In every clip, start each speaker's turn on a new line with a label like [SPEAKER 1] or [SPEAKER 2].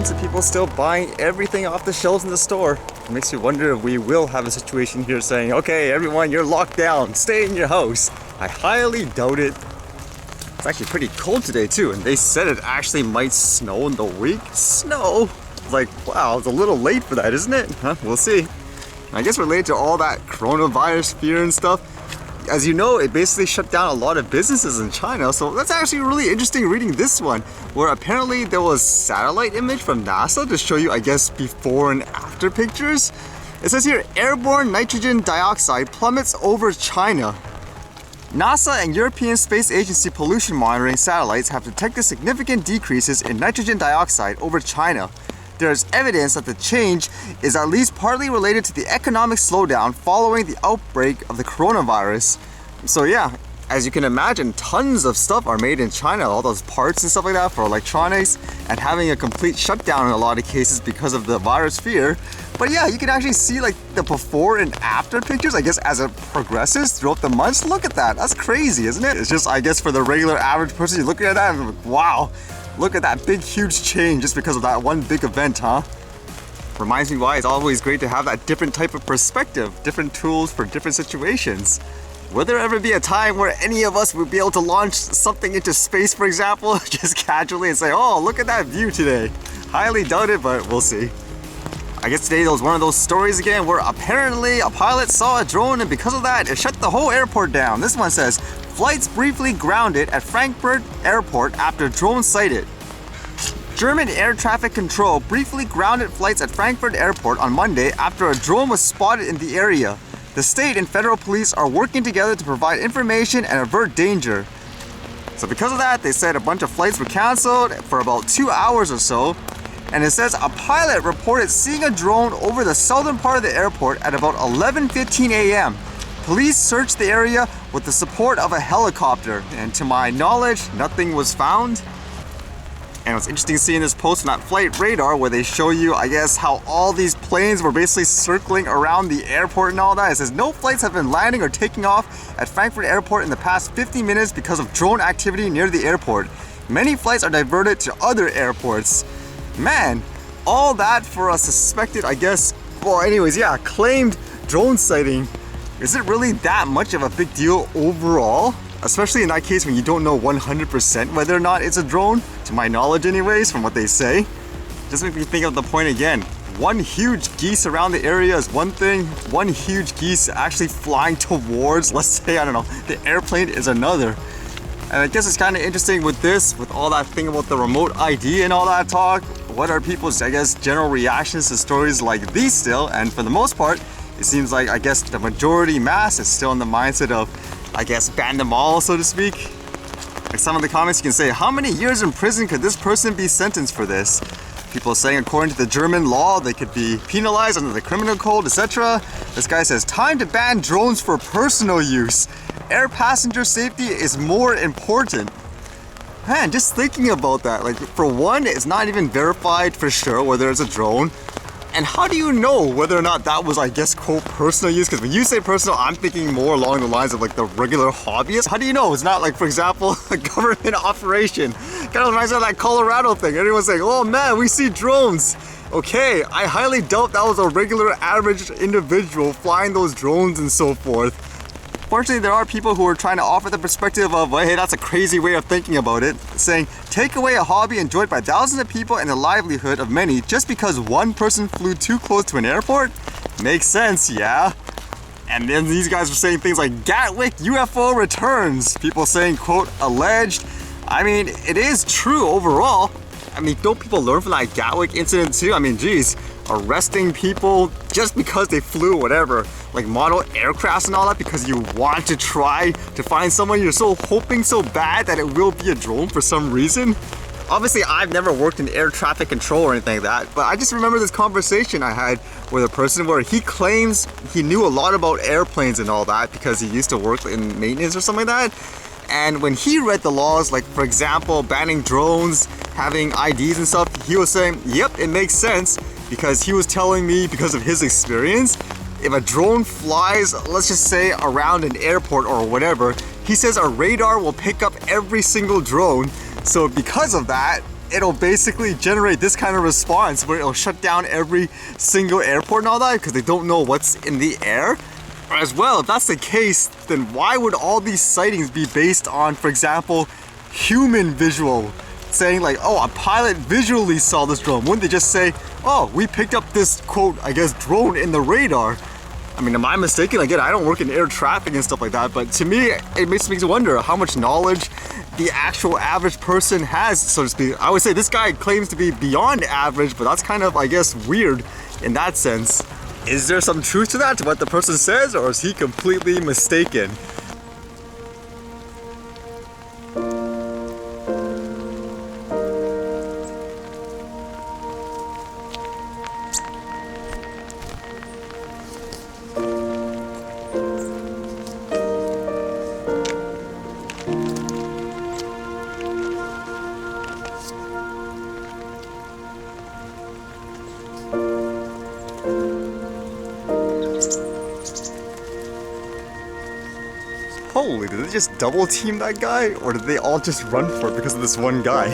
[SPEAKER 1] tons of people still buying everything off the shelves in the store. It makes you wonder if we will have a situation here saying, okay, everyone, you're locked down, stay in your house. I highly doubt it. It's actually pretty cold today too, and they said it actually might snow in the week. Snow? Like, wow, it's a little late for that, isn't it? Huh? We'll see. I guess related to all that coronavirus fear and stuff, as you know, it basically shut down a lot of businesses in China. So that's actually really interesting reading this one, where apparently there was satellite image from NASA to show you, I guess, before and after pictures. It says here, airborne nitrogen dioxide plummets over China. NASA and European Space Agency pollution monitoring satellites have detected significant decreases in nitrogen dioxide over China. There is evidence that the change is at least partly related to the economic slowdown following the outbreak of the coronavirus. So yeah, as you can imagine, tons of stuff are made in China, all those parts and stuff like that for electronics, and having a complete shutdown in a lot of cases because of the virus fear. But yeah, you can actually see like the before and after pictures, I guess, as it progresses throughout the months. Look at that, that's crazy, isn't it? It's just, I guess, for the regular average person, you look at that and like, wow, look at that big huge change just because of that one big event, huh? Reminds me why it's always great to have that different type of perspective, different tools for different situations. Will there ever be a time where any of us would be able to launch something into space, for example, just casually and say, oh, look at that view today? Highly doubt it, but we'll see. I guess today was one of those stories again where apparently a pilot saw a drone and because of that, it shut the whole airport down. This one says, flights briefly grounded at Frankfurt Airport after drone sighted. German air traffic control briefly grounded flights at Frankfurt Airport on Monday after a drone was spotted in the area. The state and federal police are working together to provide information and avert danger. So because of that, they said a bunch of flights were canceled for about 2 hours or so. And it says a pilot reported seeing a drone over the southern part of the airport at about 11:15 a.m. Police searched the area with the support of a helicopter, and to my knowledge, nothing was found. And it's interesting seeing this post on that flight radar where they show you, I guess, how all these planes were basically circling around the airport and all that. It says no flights have been landing or taking off at Frankfurt Airport in the past 50 minutes because of drone activity near the airport. Many flights are diverted to other airports. Man, all that for a suspected, I guess, well anyways, yeah, claimed drone sighting. Is it really that much of a big deal overall? Especially in that case when you don't know 100% whether or not it's a drone, to my knowledge anyways, from what they say. Just make me think of the point again. One huge geese around the area is one thing, one huge geese actually flying towards, let's say, I don't know, the airplane is another. And I guess it's kind of interesting with this, with all that thing about the remote ID and all that talk. What are people's, I guess, general reactions to stories like these still? And for the most part, it seems like, I guess, the majority mass is still in the mindset of, I guess, ban them all, so to speak. Like some of the comments you can say, how many years in prison could this person be sentenced for this? People saying according to the German law, they could be penalized under the criminal code, etc. This guy says, time to ban drones for personal use. Air passenger safety is more important. Man, just thinking about that, like for one, it's not even verified for sure whether it's a drone. And how do you know whether or not that was, I guess, quote, personal use? Because when you say personal, I'm thinking more along the lines of like the regular hobbyist. How do you know it's not like, for example, a government operation? Kind of reminds me of that Colorado thing. Everyone's saying, oh man, we see drones. Okay, I highly doubt that was a regular average individual flying those drones and so forth. Fortunately, there are people who are trying to offer the perspective of, well, hey, that's a crazy way of thinking about it. Saying, take away a hobby enjoyed by thousands of people and the livelihood of many just because one person flew too close to an airport? Makes sense, yeah. And then these guys are saying things like, Gatwick UFO returns. People saying, quote, alleged. I mean, it is true overall. I mean, don't people learn from that Gatwick incident too? I mean, geez, arresting people just because they flew whatever, like model aircrafts and all that, because you want to try to find someone you're so hoping so bad that it will be a drone for some reason. Obviously, I've never worked in air traffic control or anything like that, but I just remember this conversation I had with a person where he claims he knew a lot about airplanes and all that because he used to work in maintenance or something like that. And when he read the laws, like for example, banning drones, having IDs and stuff, he was saying, yep, it makes sense, because he was telling me, because of his experience, if a drone flies, let's just say around an airport or whatever, he says a radar will pick up every single drone. So because of that, it'll basically generate this kind of response where it'll shut down every single airport and all that because they don't know what's in the air. As well, if that's the case, then why would all these sightings be based on, for example, human visual? Saying like, oh, a pilot visually saw this drone. Wouldn't they just say, oh, we picked up this, quote, I guess, drone in the radar? I mean, am I mistaken? Again, I don't work in air traffic and stuff like that, but to me, it makes me wonder how much knowledge the actual average person has, so to speak. I would say this guy claims to be beyond average, but that's kind of, I guess, weird in that sense. Is there some truth to that, to what the person says, or is he completely mistaken? Holy, did they just double team that guy? Or did they all just run for it because of this one guy?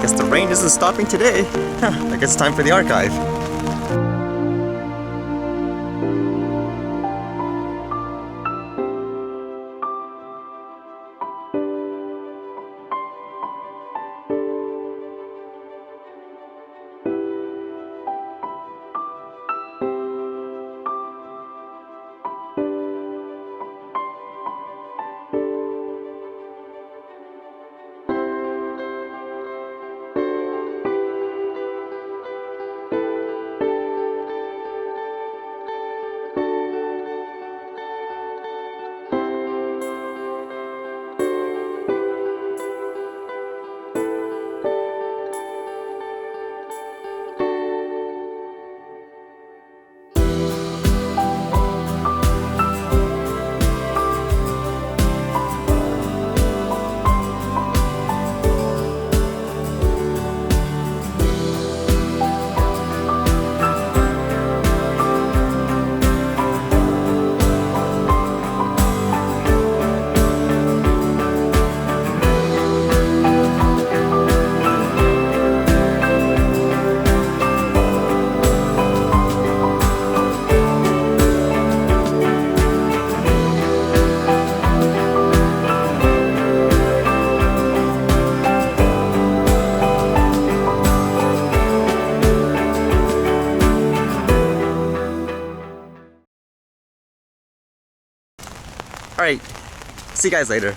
[SPEAKER 1] Guess the rain isn't stopping today. I guess it's time for the archive. Alright, see you guys later.